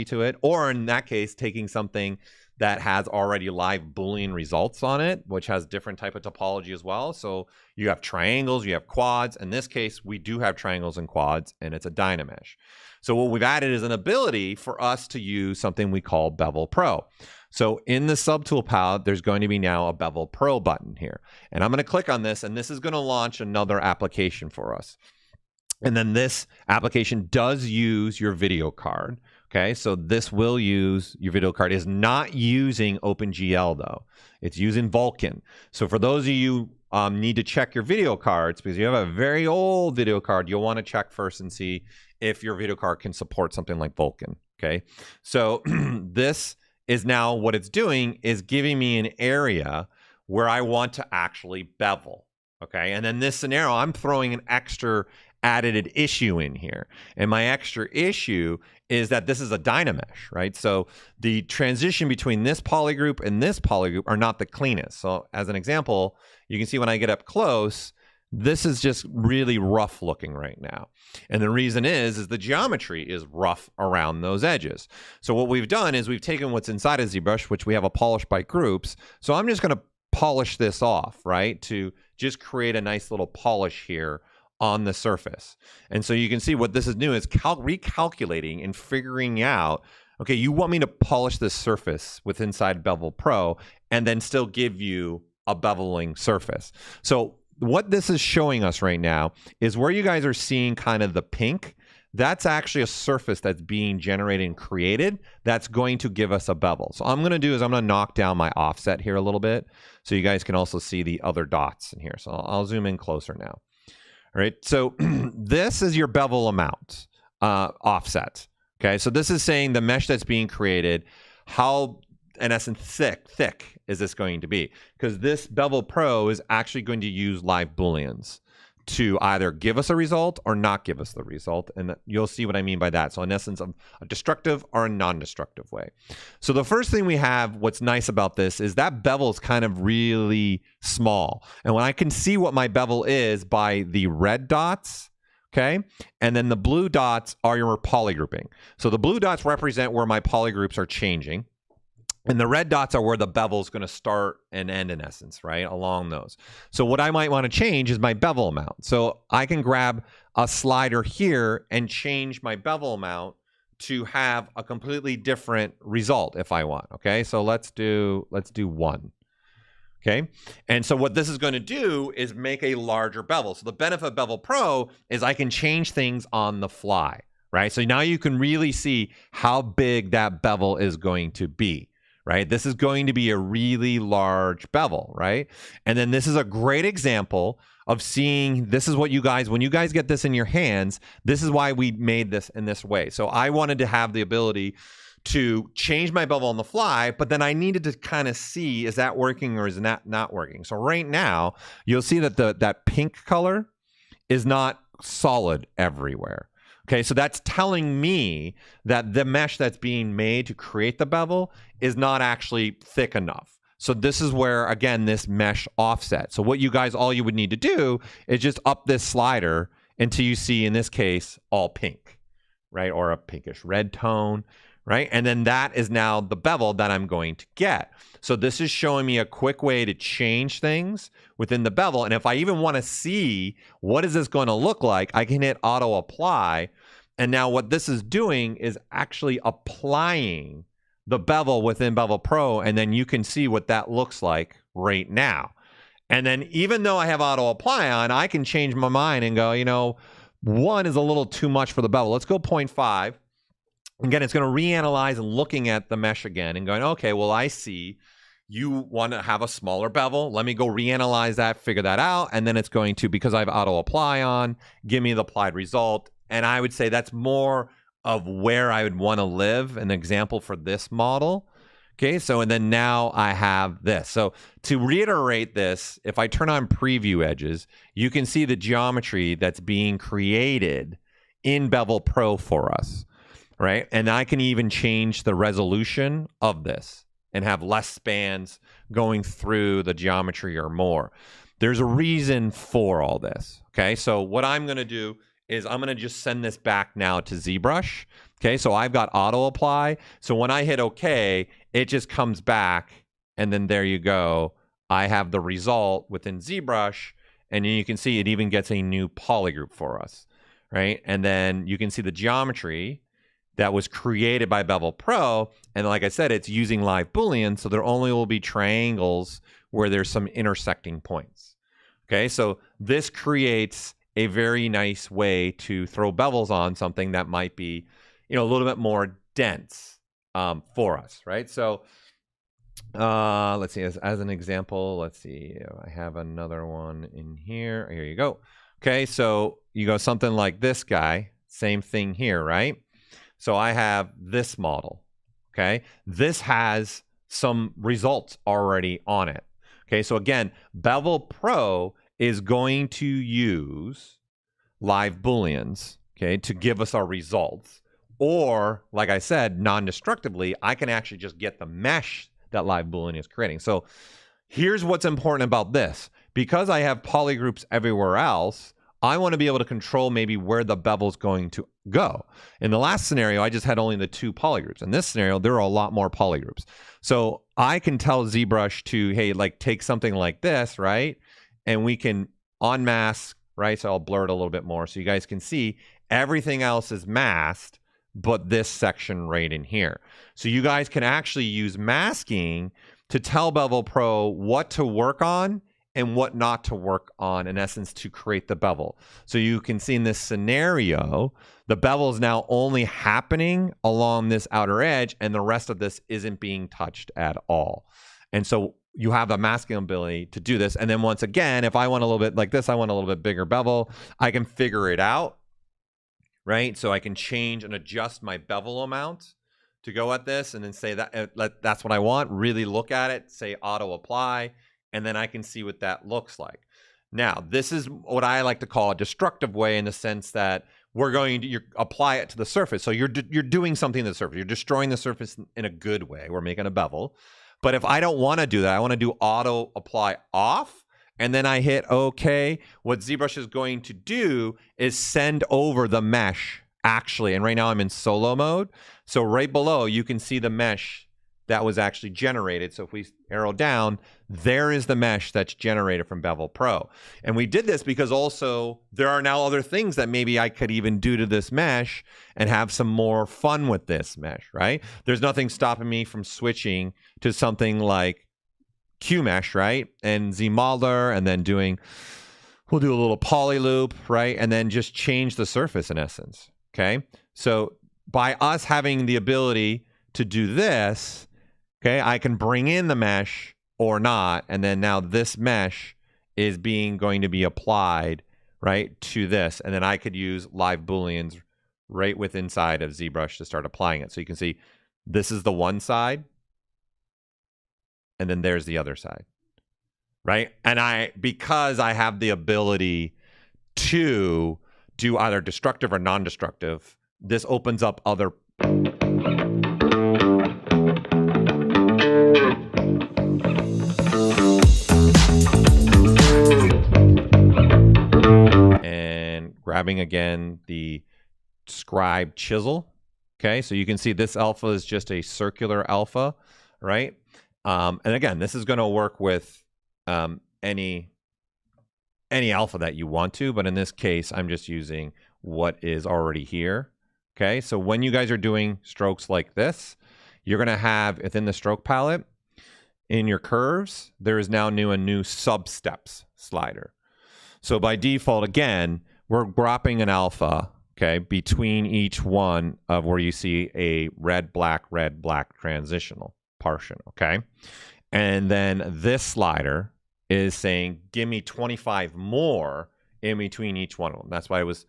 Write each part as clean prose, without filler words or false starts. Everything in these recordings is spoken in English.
complexity to it, or in that case, taking something that has already live Boolean results on it, which has different type of topology as well. So you have triangles, you have quads. In this case, we do have triangles and quads, and it's a Dynamesh. So what we've added is an ability for us to use something we call Bevel Pro. So in the subtool palette, there's going to be now a Bevel Pro button here. And I'm going to click on this, and this is going to launch another application for us. And then this application does use your video card. Okay, so this will use your video card. Is not using OpenGL though. It's using Vulkan. So for those of you need to check your video cards, because you have a very old video card, you'll want to check first and see if your video card can support something like Vulkan. Okay, so this is now what it's doing is giving me an area where I want to actually bevel. Okay, and in this scenario, I'm throwing an extra added issue in here. And my extra issue is that this is a Dynamesh, right? So the transition between this polygroup and this polygroup are not the cleanest. So as an example, you can see when I get up close, this is just really rough looking right now. And the reason is the geometry is rough around those edges. So what we've done is we've taken what's inside of ZBrush, which we have a polish by groups. So I'm just going to polish this off, right? To just create a nice little polish here on the surface. And so you can see what this is doing is recalculating and figuring out, okay, you want me to polish this surface with inside Bevel Pro and then still give you a beveling surface. So what this is showing us right now is where you guys are seeing kind of the pink, that's actually a surface that's being generated and created that's going to give us a bevel. So I'm going to do is I'm going to knock down my offset here a little bit so you guys can also see the other dots in here. So I'll zoom in closer now. All right, so this is your bevel amount offset. Okay, so this is saying the mesh that's being created, how, in essence, thick is this going to be? Because this Bevel Pro is actually going to use live Booleans to either give us a result or not give us the result. And you'll see what I mean by that. So in essence, of a destructive or a non-destructive way. So the first thing we have, what's nice about this is that bevel is kind of really small. And when I can see what my bevel is by the red dots, okay, and then the blue dots are your polygrouping. So the blue dots represent where my polygroups are changing. And the red dots are where the bevel is going to start and end, in essence, right, along those. So what I might want to change is my bevel amount. So I can grab a slider here and change my bevel amount to have a completely different result if I want. Okay, so let's do 1. Okay, and so what this is going to do is make a larger bevel. So the benefit of Bevel Pro is I can change things on the fly, right? So now you can really see how big that bevel is going to be. Right? This is going to be a really large bevel, right? And then this is a great example of seeing, this is what you guys, when you guys get this in your hands, this is why we made this in this way. So I wanted to have the ability to change my bevel on the fly, but then I needed to kind of see, is that working or is that not working? So right now, you'll see that that pink color is not solid everywhere. Okay, so that's telling me that the mesh that's being made to create the bevel is not actually thick enough. So this is where, again, this mesh offset. So what you guys, all you would need to do is just up this slider until you see, in this case, all pink, right? Or a pinkish red tone, right? And then that is now the bevel that I'm going to get. So this is showing me a quick way to change things within the bevel. And if I even want to see what is this going to look like, I can hit auto apply. And now what this is doing is actually applying the bevel within Bevel Pro. And then you can see what that looks like right now. And then even though I have auto apply on, I can change my mind and go, you know, 1 is a little too much for the bevel. Let's go 0.5. Again, it's going to reanalyze and looking at the mesh again and going, okay, well, I see you want to have a smaller bevel. Let me go reanalyze that, figure that out. And then it's going to, because I have auto apply on, give me the applied result. And I would say that's more of where I would want to live, an example for this model. Okay, so and then now I have this. So to reiterate this, if I turn on preview edges, you can see the geometry that's being created in Bevel Pro for us. Right? And I can even change the resolution of this and have less spans going through the geometry or more. There's a reason for all this. Okay, so what I'm going to do is I'm going to just send this back now to ZBrush Okay, so I've got auto apply. So when I hit OK, it just comes back, and then there you go. I have the result within ZBrush, and you can see it even gets a new polygroup for us, right? And then you can see the geometry that was created by Bevel Pro. And like I said, it's using live Boolean, so there only will be triangles where there's some intersecting points. Okay, so this creates a very nice way to throw bevels on something that might be, a little bit more dense for us, right? So let's see, as an example, let's see, I have another one in here. Here you go. Okay, so you go something like this guy, same thing here, right? So I have this model, okay? This has some results already on it. Okay, so again, Bevel Pro is going to use live Booleans, okay, to give us our results. Or, like I said, non-destructively, I can actually just get the mesh that live Boolean is creating. So here's what's important about this. Because I have polygroups everywhere else, I want to be able to control maybe where the bevel's going to go. In the last scenario, I just had only the 2 polygroups. In this scenario, there are a lot more polygroups. So I can tell ZBrush to, hey, like take something like this, right? And we can unmask, right? So I'll blur it a little bit more so you guys can see everything else is masked, but this section right in here. So you guys can actually use masking to tell Bevel Pro what to work on and what not to work on, in essence, to create the bevel. So you can see in this scenario, the bevel is now only happening along this outer edge, and the rest of this isn't being touched at all. And so you have the masking ability to do this. And then once again, if I want a little bit like this, I want a little bit bigger bevel, I can figure it out, right? So I can change and adjust my bevel amount to go at this and then say that that's what I want. Really look at it, say auto apply, and then I can see what that looks like. Now, this is what I like to call a destructive way, in the sense that we're going to apply it to the surface. So you're doing something to the surface. You're destroying the surface in a good way. We're making a bevel. But if I don't want to do that, I want to do auto apply off, and then I hit OK. What ZBrush is going to do is send over the mesh, actually. And right now I'm in solo mode. So right below, you can see the mesh that was actually generated. So if we arrow down, there is the mesh that's generated from Bevel Pro. And we did this because also there are now other things that maybe I could even do to this mesh and have some more fun with this mesh, right? There's nothing stopping me from switching to something like QMesh, right? And ZModeler, and then we'll do a little poly loop, right? And then just change the surface in essence, okay? So by us having the ability to do this, okay, I can bring in the mesh or not, and then now this mesh is going to be applied, right, to this, and then I could use live Booleans right inside of ZBrush to start applying it. So you can see this is the one side, and then there's the other side, right? And because I have the ability to do either destructive or non-destructive, this opens up other grabbing again the scribe chisel. Okay, so you can see this alpha is just a circular alpha, right? And again, this is going to work with any alpha that you want to, but in this case, I'm just using what is already here. Okay, so when you guys are doing strokes like this, you're going to have within the stroke palette, in your curves, there is now a new sub-steps slider. So by default, again, we're dropping an alpha, okay, between each one of where you see a red, black transitional portion, okay? And then this slider is saying, give me 25 more in between each one of them. That's why it was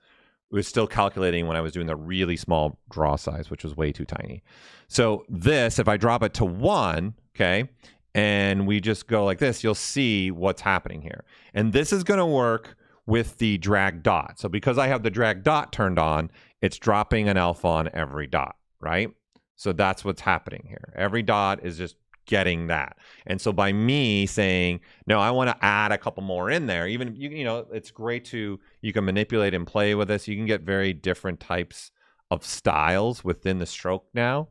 still calculating when I was doing the really small draw size, which was way too tiny. So this, if I drop it to 1, okay, and we just go like this, you'll see what's happening here. And this is going to work with the drag dot. So because I have the drag dot turned on, it's dropping an alpha on every dot, right? So that's what's happening here. Every dot is just getting that. And so by me saying, no, I want to add a couple more in there, even, you know, it's great you can manipulate and play with this. You can get very different types of styles within the stroke now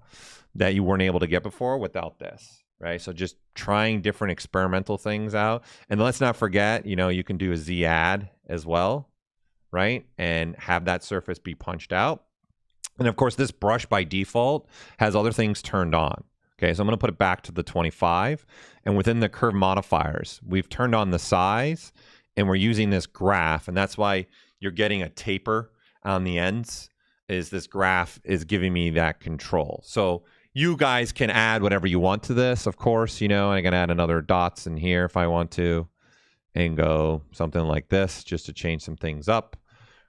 that you weren't able to get before without this, right? So just trying different experimental things out. And let's not forget, you know, you can do a Z add as well, right? And have that surface be punched out. And of course, this brush by default has other things turned on. Okay, so I'm going to put it back to the 25. And within the curve modifiers, we've turned on the size, and we're using this graph. And that's why you're getting a taper on the ends, is this graph is giving me that control. So you guys can add whatever you want to this, of course. You know, I can add another dots in here if I want to, and go something like this just to change some things up.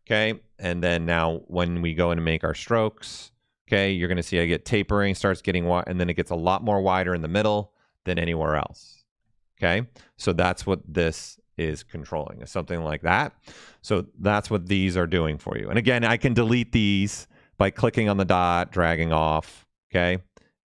Okay, and then now when we go in and make our strokes, okay, you're going to see I get tapering, starts getting wide, and then it gets a lot more wider in the middle than anywhere else. Okay, so that's what this is controlling, is something like that. So that's what these are doing for you. And again, I can delete these by clicking on the dot, dragging off, okay,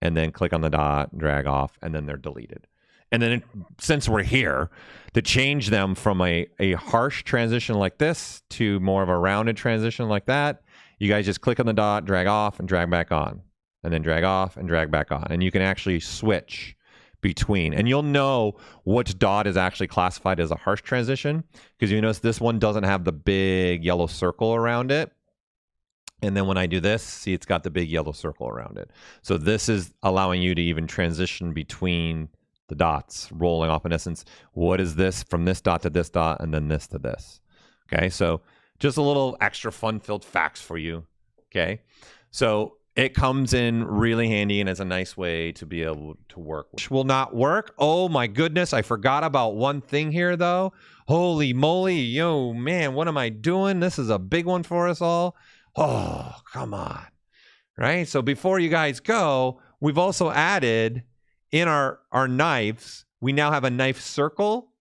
and then click on the dot, drag off, and then they're deleted. And then since we're here, to change them from a harsh transition like this to more of a rounded transition like that, you guys just click on the dot, drag off, and drag back on. And then drag off and drag back on. And you can actually switch between. And you'll know which dot is actually classified as a harsh transition, because you notice this one doesn't have the big yellow circle around it. And then when I do this, see, it's got the big yellow circle around it. So this is allowing you to even transition between the dots, rolling off in essence. What is this from this dot to this dot, and then this to this? Okay, so just a little extra fun-filled facts for you. Okay, so it comes in really handy, and it's a nice way to be able to work. Which will not work. Oh my goodness, I forgot about one thing here though. Holy moly, yo man, what am I doing? This is a big one for us all. Oh, come on. Right? So before you guys go, we've also added in our knives, we now have a knife circle,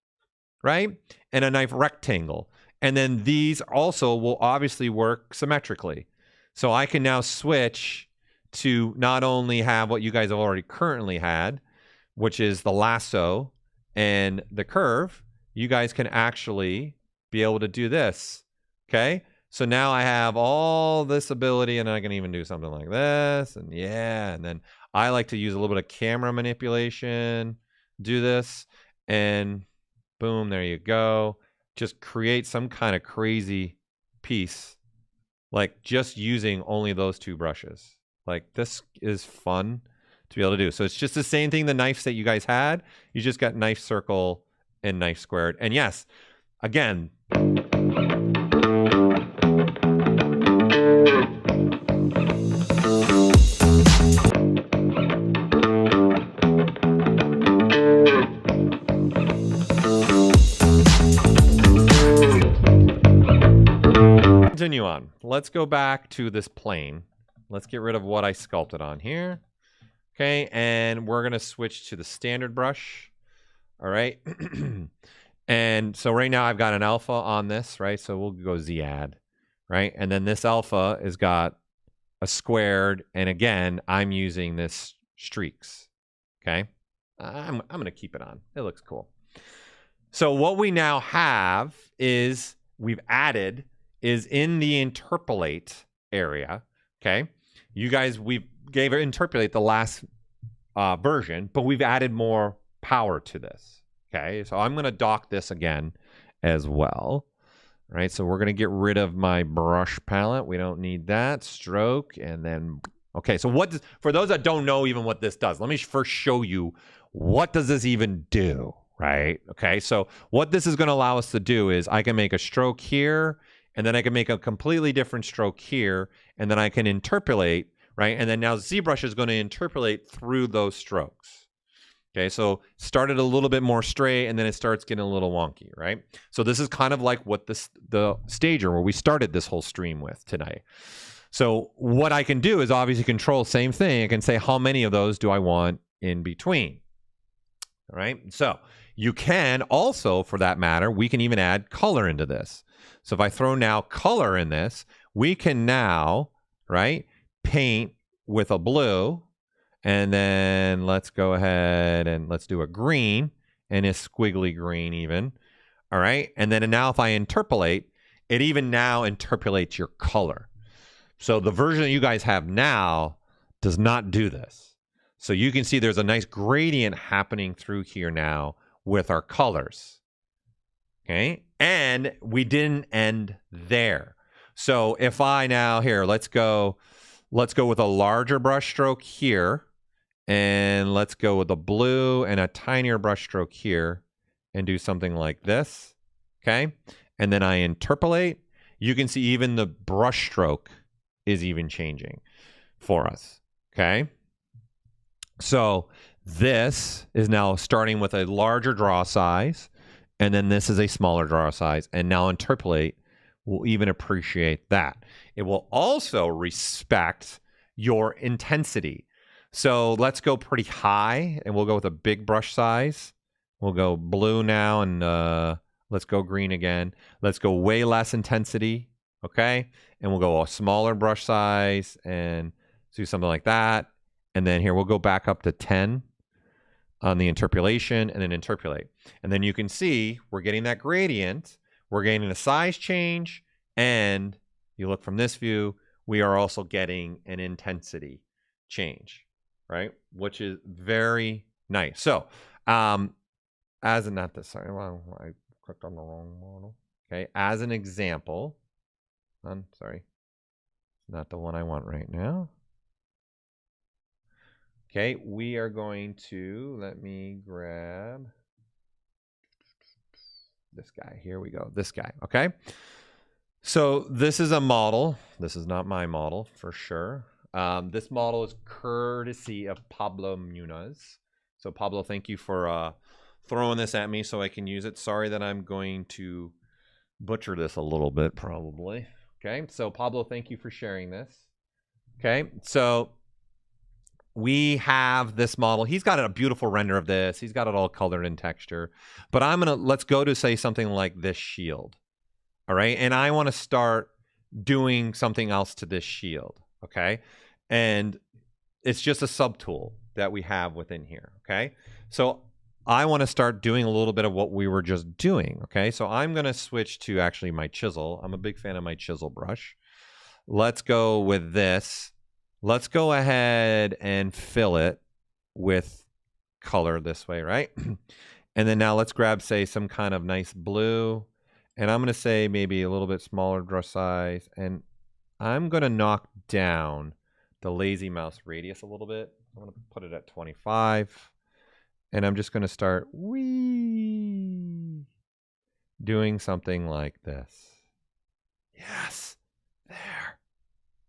right? And a knife rectangle. And then these also will obviously work symmetrically. So I can now switch to not only have what you guys have already currently had, which is the lasso and the curve. You guys can actually be able to do this, okay? So now I have all this ability, and I can even do something like this, and yeah, and then I like to use a little bit of camera manipulation, do this, and boom, there you go. Just create some kind of crazy piece, like just using only those two brushes. Like, this is fun to be able to do. So it's just the same thing, the knives that you guys had. You just got knife circle and knife squared. And yes, again, continue on. Let's go back to this plane. Let's get rid of what I sculpted on here. Okay, and we're going to switch to the standard brush. All right. And so right now I've got an alpha on this, right? So we'll go Z add, right? And then this alpha has got a squared, and again, I'm using this streaks. Okay, I'm going to keep it on. It looks cool. So what we now have is we've added is in the interpolate area. Okay, you guys, we gave it interpolate the last version, but we've added more power to this. Okay, so I'm going to dock this again as well. All right, so we're going to get rid of my brush palette. We don't need that. Stroke, and then, okay, so what does, for those that don't know even what this does, let me first show you what does this even do, right? Okay, so what this is going to allow us to do is I can make a stroke here, and then I can make a completely different stroke here, and then I can interpolate, right? And then now ZBrush is going to interpolate through those strokes. Okay, so started a little bit more straight, and then it starts getting a little wonky, right? So this is kind of like what the stager where we started this whole stream with tonight. So what I can do is obviously control, same thing. I can say how many of those do I want in between. All right, so you can also, for that matter, we can even add color into this. So if I throw now color in this, we can now, right, paint with a blue. And then let's go ahead and let's do a green, and a squiggly green even. All right. And then now if I interpolate, it even now interpolates your color. So the version that you guys have now does not do this. So you can see there's a nice gradient happening through here now with our colors. Okay. And we didn't end there. So if I now here, let's go with a larger brush stroke here. And let's go with a blue and a tinier brush stroke here and do something like this. Okay. And then I interpolate. You can see even the brush stroke is even changing for us. Okay. So this is now starting with a larger draw size. And then this is a smaller draw size. And now interpolate will even appreciate that. It will also respect your intensity. So let's go pretty high, and we'll go with a big brush size. We'll go blue now, and let's go green again. Let's go way less intensity, okay? And we'll go a smaller brush size and do something like that. And then here we'll go back up to 10 on the interpolation, and then interpolate. And then you can see we're getting that gradient. We're getting a size change, and you look from this view, we are also getting an intensity change, right? Which is very nice. So, as an, not this, sorry, well, I clicked on the wrong model. Okay, as an example, sorry, not the one I want right now. Okay, we are going to, let me grab this guy. Here we go, this guy, okay? So this is a model. This is not my model for sure. This model is courtesy of Pablo Munoz. So Pablo, thank you for throwing this at me so I can use it. Sorry that I'm going to butcher this a little bit probably. Okay, so Pablo, thank you for sharing this. Okay, so we have this model. He's got a beautiful render of this. He's got it all colored in texture. But let's go to say something like this shield. All right, and I want to start doing something else to this shield. Okay, and it's just a subtool that we have within here. Okay, so I want to start doing a little bit of what we were just doing. Okay, so I'm going to switch to actually my chisel. I'm a big fan of my chisel brush. Let's go with this. Let's go ahead and fill it with color this way, right? And then now let's grab, say, some kind of nice blue. And I'm going to say maybe a little bit smaller brush size. And I'm going to knock down the lazy mouse radius a little bit. I'm going to put it at 25. And I'm just going to start doing something like this. Yes. There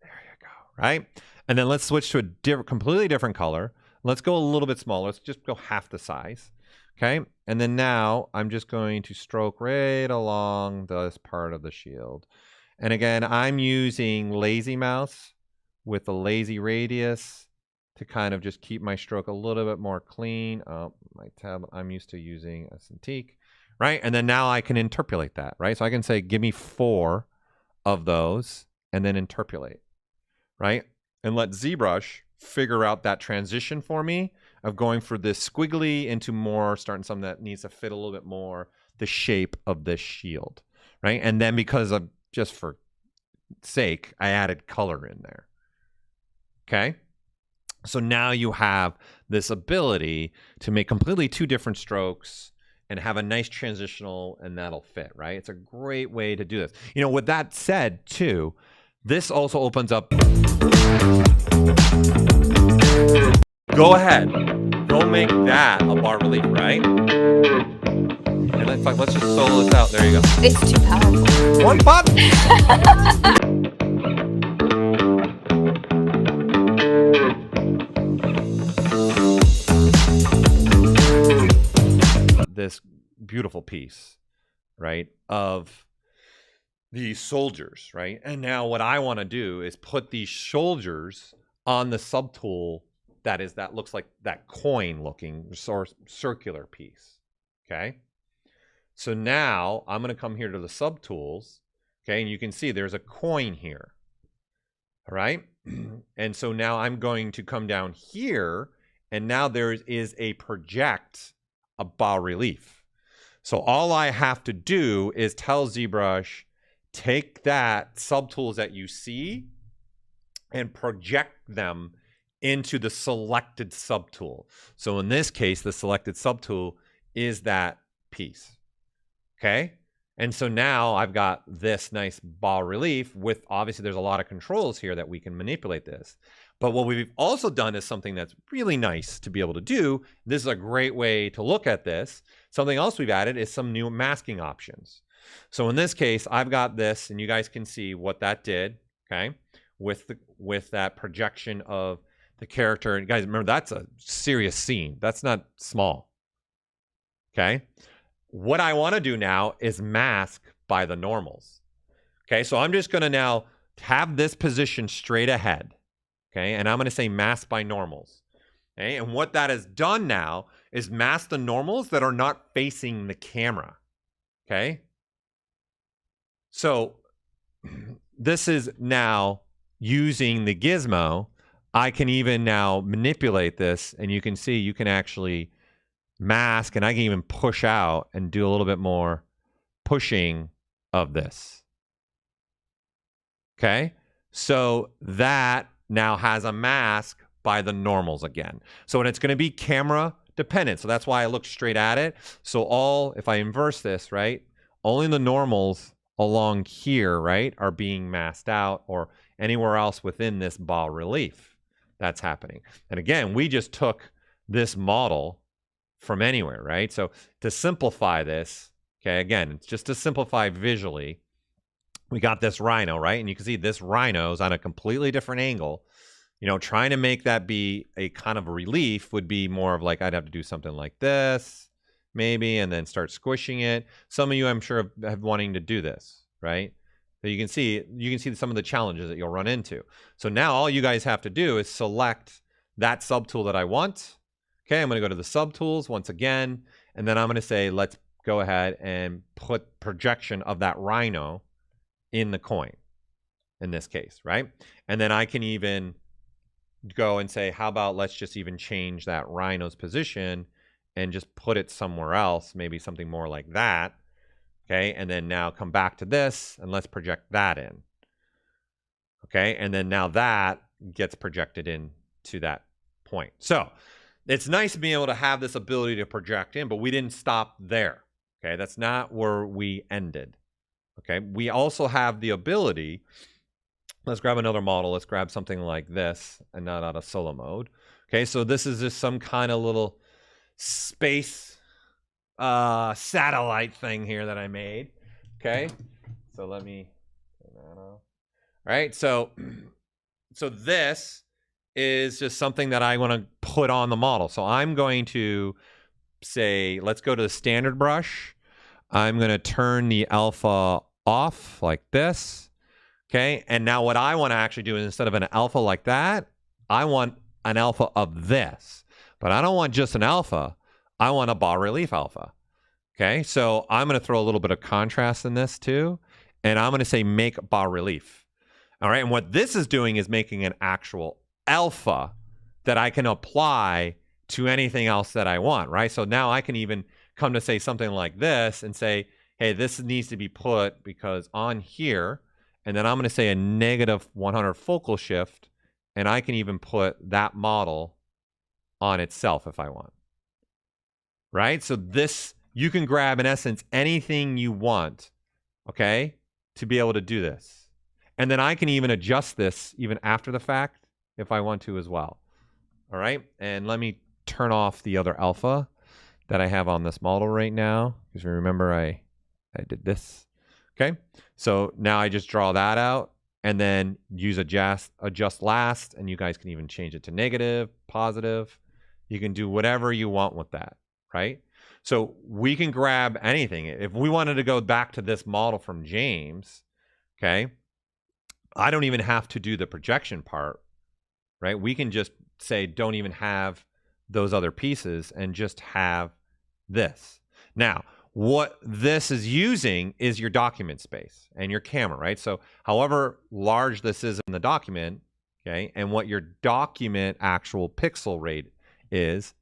you go, right? And then let's switch to a completely different color. Let's go a little bit smaller. Let's just go half the size. Okay. And then now I'm just going to stroke right along this part of the shield. And again, I'm using lazy mouse with the lazy radius to kind of just keep my stroke a little bit more clean. Oh, my tab, I'm used to using a Cintiq, right? And then now I can interpolate that, right? So I can say, give me 4 of those and then interpolate, right? And let ZBrush figure out that transition for me of going for this squiggly into more, starting something that needs to fit a little bit more the shape of this shield, right? And then because of, just for sake, I added color in there, okay? So now you have this ability to make completely 2 different strokes and have a nice transitional, and that'll fit, right? It's a great way to do this. You know, with that said, too, this also opens up. Go ahead. Go make that a bas relief, right? And in fact, let's just solo this out. There you go. It's too powerful. One button. This beautiful piece, right, of these soldiers, right? And now what I want to do is put these soldiers on the subtool that looks like that coin looking circular piece, okay? So now I'm going to come here to the subtools, okay? And you can see there's a coin here, all right? And so now I'm going to come down here, and now there is a project, a bas relief. So all I have to do is tell ZBrush, take that subtools that you see and project them into the selected subtool. So in this case, the selected subtool is that piece. Okay. And so now I've got this nice bas relief with, obviously there's a lot of controls here that we can manipulate this. But what we've also done is something that's really nice to be able to do. This is a great way to look at this. Something else we've added is some new masking options. So in this case, I've got this, and you guys can see what that did, okay, with that projection of the character. And guys, remember, that's a serious scene. That's not small, okay? What I want to do now is mask by the normals. Okay, so I'm just going to now have this position straight ahead. Okay, and I'm going to say mask by normals. Okay, and what that has done now is mask the normals that are not facing the camera. Okay, so this is now using the gizmo. I can even now manipulate this, and you can see you can actually mask, and I can even push out and do a little bit more pushing of this. Okay, so that now has a mask by the normals again. So, and it's going to be camera dependent. So that's why I look straight at it. So if I inverse this, right, only the normals along here, right, are being masked out, or anywhere else within this bas relief that's happening. And again, we just took this model from anywhere, right? So to simplify this, okay, again, it's just to simplify visually, we got this rhino, right? And you can see this rhino's on a completely different angle. You know, trying to make that be a kind of a relief would be more of like, I'd have to do something like this, maybe, and then start squishing it. Some of you, I'm sure, have wanting to do this, right? So you can see some of the challenges that you'll run into. So now all you guys have to do is select that subtool that I want. Okay, I'm going to go to the subtools once again, and then I'm going to say, let's go ahead and put projection of that rhino in the coin in this case, right? And then I can even go and say, how about let's just even change that rhino's position and just put it somewhere else, maybe something more like that. Okay, and then now come back to this, and let's project that in. Okay, and then now that gets projected into that point. So it's nice being able to have this ability to project in, but we didn't stop there. Okay, that's not where we ended. Okay, we also have the ability, let's grab another model. Let's grab something like this, and not out of solo mode. Okay, so this is just some kind of little space satellite thing here that I made. Okay, so let me turn that off. All right, so this is just something that I want to put on the model. So I'm going to say, let's go to the standard brush. I'm going to turn the alpha off like this. Okay, and now what I want to actually do is, instead of an alpha like that, I want an alpha of this. But I don't want just an alpha. I want a bas relief alpha. Okay, so I'm going to throw a little bit of contrast in this too. And I'm going to say make bas relief. All right, and what this is doing is making an actual alpha that I can apply to anything else that I want, right? So now I can even come to say something like this and say, hey, this needs to be put because on here, and then I'm going to say a -100 focal shift, and I can even put that model on itself if I want, right? So this, you can grab, in essence, anything you want, okay, to be able to do this. And then I can even adjust this even after the fact if I want to as well. All right, and let me turn off the other alpha that I have on this model right now, because remember I did this. Okay, so now I just draw that out and then use adjust last, and you guys can even change it to negative, positive. You can do whatever you want with that, right? So we can grab anything. If we wanted to go back to this model from James, okay, I don't even have to do the projection part, right? We can just say don't even have those other pieces and just have this. Now, what this is using is your document space and your camera, right? So however large this is in the document, okay, and what your document actual pixel rate is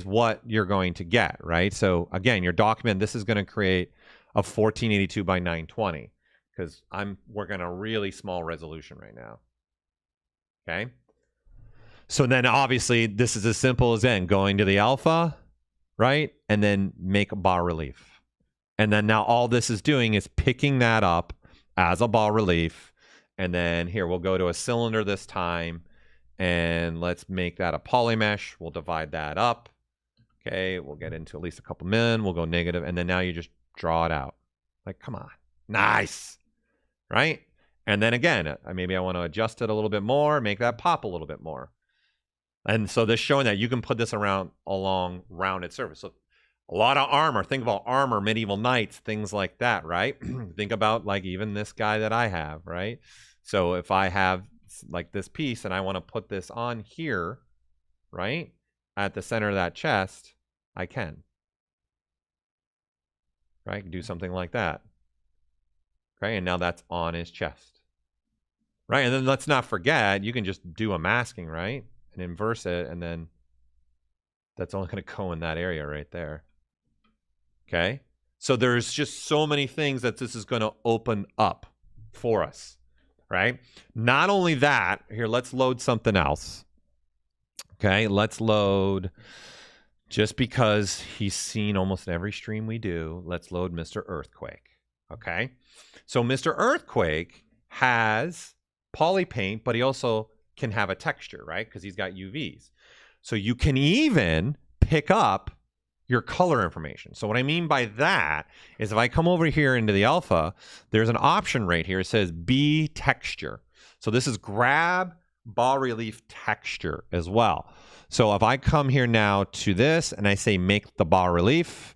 what you're going to get, right? So again, your document, this is going to create a 1482 by 920 because I'm working on a really small resolution right now. Okay. So then obviously this is as simple as then going to the alpha, right? And then make a bas relief. And then now all this is doing is picking that up as a bas relief. And then here we'll go to a cylinder this time. And let's make that a poly mesh. We'll divide that up. Okay, we'll get into at least a couple min. We'll go negative. And then now you just draw it out. Like, come on. Nice. Right? And then again, maybe I want to adjust it a little bit more, make that pop a little bit more. And so this showing that you can put this around along rounded surface. So a lot of armor. Think about armor, medieval knights, things like that, right? Think about like even this guy that I have, right? So if I have like this piece and I want to put this on here, right? At the center of that chest, I can. Right? Do something like that. Okay, and now that's on his chest. Right? And then let's not forget, you can just do a masking, right? And inverse it, and then that's only going to go in that area right there. Okay? So there's just so many things that this is going to open up for us, right? Not only that, here, let's load something else. Okay, let's load, just because he's seen almost every stream we do, let's load Mr. Earthquake. Okay? So Mr. Earthquake has poly paint, but he also can have a texture, right? Because he's got UVs. So you can even pick up your color information. So what I mean by that is if I come over here into the alpha, there's an option right here. It says B texture. So this is grab bas relief texture as well. So if I come here now to this and I say make the bas relief,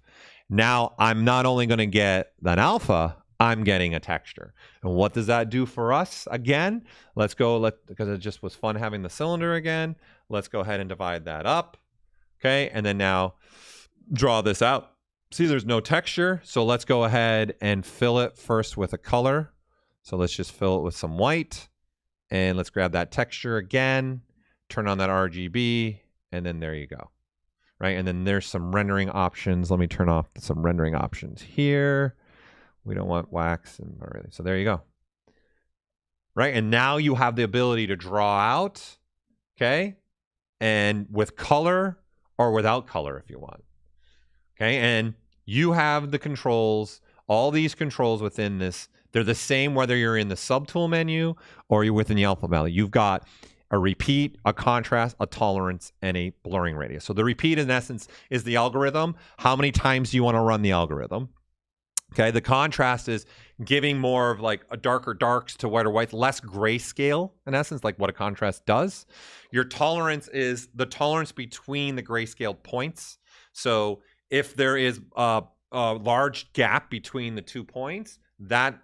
now I'm not only going to get an alpha, I'm getting a texture. And what does that do for us? Again, let's go, because it just was fun having the cylinder again. Let's go ahead and divide that up. Okay, and then now draw this out. See, there's no texture. So let's go ahead and fill it first with a color. So let's just fill it with some white. And let's grab that texture again, turn on that RGB, and then there you go. Right, and then there's some rendering options. Let me turn off some rendering options here. We don't want wax, and really. So there you go. Right, and now you have the ability to draw out, okay, and with color or without color if you want. Okay, and you have the controls, all these controls within this. They're the same whether you're in the subtool menu or you're within the alpha menu. You've got a repeat, a contrast, a tolerance, and a blurring radius. So the repeat, in essence, is the algorithm. How many times do you want to run the algorithm? Okay, the contrast is giving more of like a darker darks to whiter whites, less grayscale, in essence, like what a contrast does. Your tolerance is the tolerance between the grayscale points. So if there is a large gap between the 2 points, that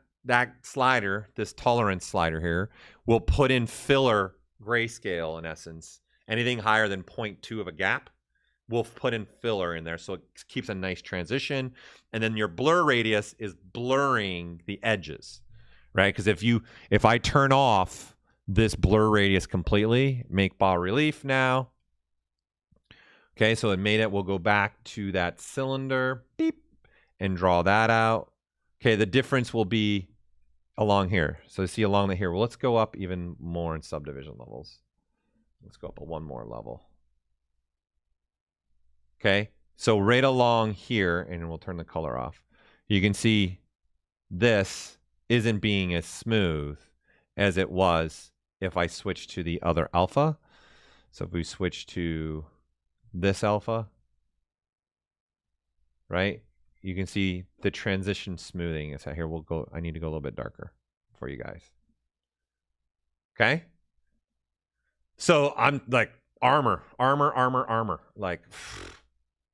slider, this tolerance slider here, will put in filler grayscale, in essence. Anything higher than 0.2 of a gap, we'll put in filler in there, so it keeps a nice transition. And then your blur radius is blurring the edges, right? Because if I turn off this blur radius completely, make bas relief now. Okay, so it made it. We'll go back to that cylinder, beep, and draw that out. Okay, the difference will be along here. So see along the here. Well, let's go up even more in subdivision levels. Let's go up one more level. Okay, so right along here, and we'll turn the color off. You can see this isn't being as smooth as it was if I switch to the other alpha. So if we switch to this alpha, right, you can see the transition smoothing is out here. We'll go, I need to go a little bit darker for you guys. Okay, so I'm like armor, like,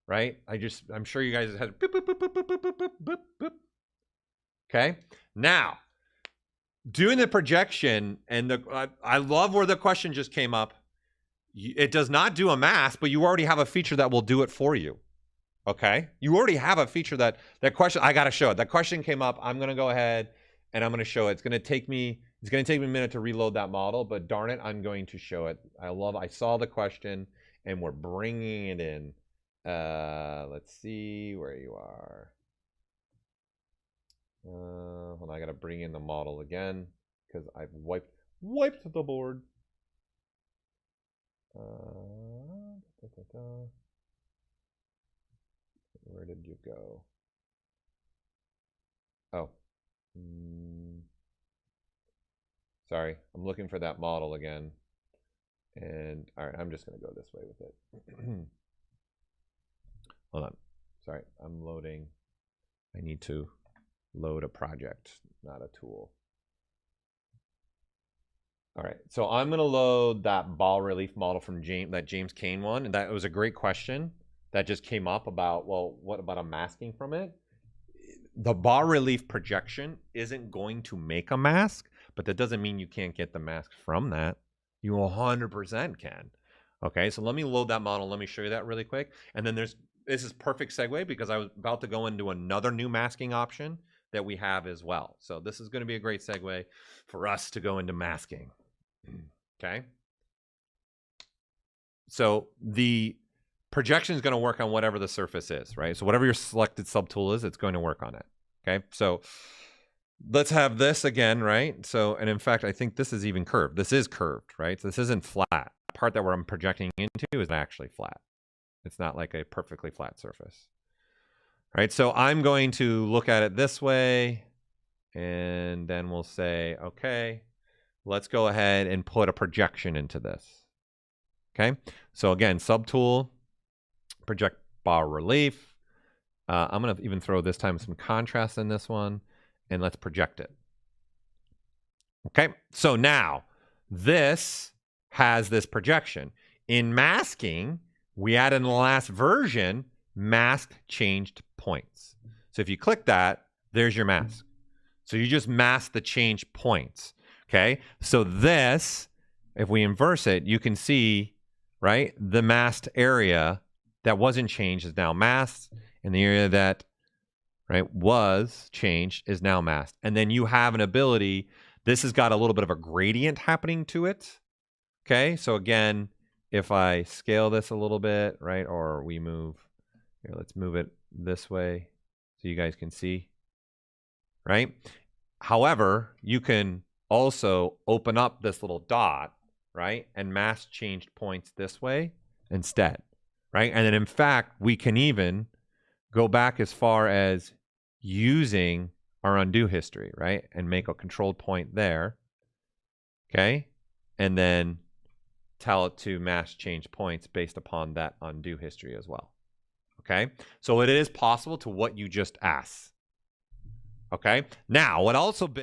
right? I'm sure you guys had boop, boop, boop, boop, boop, boop, boop, boop, boop. Okay, now doing the projection, and I love where the question just came up. It does not do a mask, but you already have a feature that will do it for you. Okay, you already have a feature that question. I gotta show it. That question came up. I'm gonna go ahead and I'm gonna show it. It's gonna take me a minute to reload that model, but darn it, I'm going to show it. I saw the question, and we're bringing it in. Let's see where you are. Hold on, I gotta bring in the model again because I've wiped the board. Where did you go? Oh. Sorry, I'm looking for that model again. And all right, I'm just going to go this way with it. Hold on. Sorry, I'm loading. I need to load a project, not a tool. All right, so I'm going to load that bas relief model from James Kane one. And that was a great question that just came up about, well, what about a masking from it? The bas relief projection isn't going to make a mask, but that doesn't mean you can't get the mask from that. You 100% can. Okay, so let me load that model. Let me show you that really quick. And then this is perfect segue because I was about to go into another new masking option that we have as well. So this is going to be a great segue for us to go into masking. Okay. So the projection is going to work on whatever the surface is, right? So whatever your selected subtool is, it's going to work on it. Okay. So let's have this again, right? So, and in fact, I think this is even curved. This is curved, right? So this isn't flat. The part that I'm projecting into is actually flat. It's not like a perfectly flat surface, right? So I'm going to look at it this way, and then we'll say, okay, let's go ahead and put a projection into this. Okay. So again, subtool, project bas relief. I'm going to even throw this time some contrast in this one, and let's project it. Okay, so now this has this projection. In masking, we added in the last version, mask changed points. So if you click that, there's your mask. So you just mask the changed points. Okay, so this, if we inverse it, you can see, right, the masked area that wasn't changed is now masked, and the area that, right, was changed is now masked. And then you have an ability, this has got a little bit of a gradient happening to it. Okay, so again, if I scale this a little bit, right, or we move, here, let's move it this way so you guys can see, right? However, you can also open up this little dot, right, and mask changed points this way instead, right? And then in fact, we can even go back as far as using our undo history, right, and make a controlled point there, okay, and then tell it to mask change points based upon that undo history as well. Okay, so it is possible to what you just asked. Okay, now what also been